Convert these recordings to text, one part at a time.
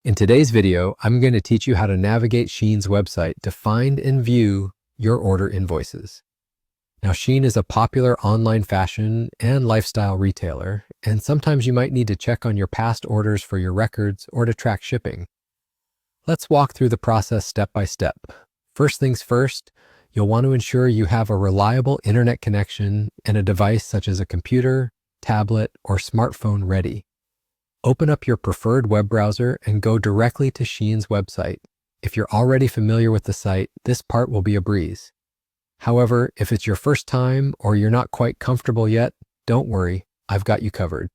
In today's video, I'm going to teach you how to navigate Shein's website to find and view your order invoices. Now, Shein is a popular online fashion and lifestyle retailer, and sometimes you might need to check on your past orders for your records or to track shipping. Let's walk through the process step by step. First things first, you'll want to ensure you have a reliable internet connection and a device such as a computer, tablet, or smartphone ready. Open up your preferred web browser and go directly to Shein's website. If you're already familiar with the site, this part will be a breeze. However, if it's your first time or you're not quite comfortable yet, don't worry, I've got you covered.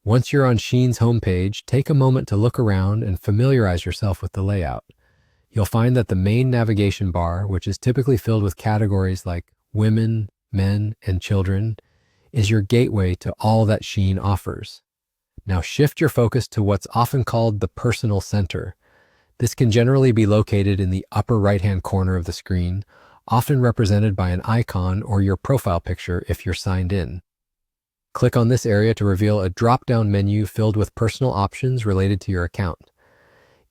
Once you're on Shein's homepage, take a moment to look around and familiarize yourself with the layout. You'll find that the main navigation bar, which is typically filled with categories like women, men, and children, is your gateway to all that Shein offers. Now shift your focus to what's often called the personal center. This can generally be located in the upper right-hand corner of the screen, often represented by an icon or your profile picture if you're signed in. Click on this area to reveal a drop-down menu filled with personal options related to your account.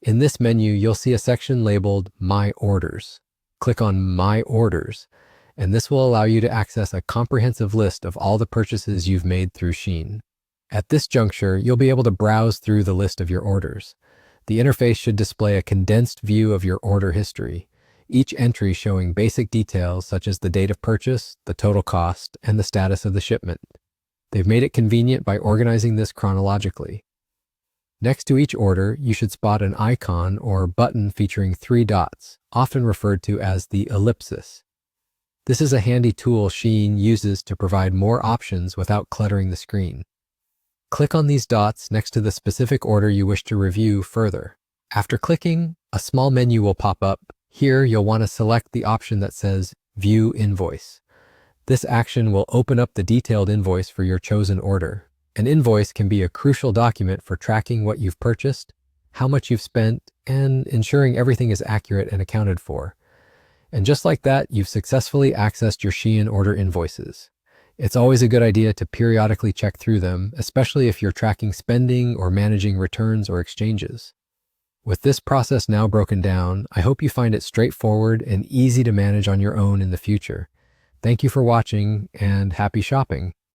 In this menu, you'll see a section labeled My Orders. Click on My Orders, and this will allow you to access a comprehensive list of all the purchases you've made through Shein. At this juncture, you'll be able to browse through the list of your orders. The interface should display a condensed view of your order history, each entry showing basic details such as the date of purchase, the total cost, and the status of the shipment. They've made it convenient by organizing this chronologically. Next to each order, you should spot an icon or button featuring 3 dots, often referred to as the ellipsis. This is a handy tool Shein uses to provide more options without cluttering the screen. Click on these dots next to the specific order you wish to review further. After clicking, a small menu will pop up. Here, you'll want to select the option that says View Invoice. This action will open up the detailed invoice for your chosen order. An invoice can be a crucial document for tracking what you've purchased, how much you've spent, and ensuring everything is accurate and accounted for. And just like that, you've successfully accessed your Shein order invoices. It's always a good idea to periodically check through them, especially if you're tracking spending or managing returns or exchanges. With this process now broken down, I hope you find it straightforward and easy to manage on your own in the future. Thank you for watching and happy shopping.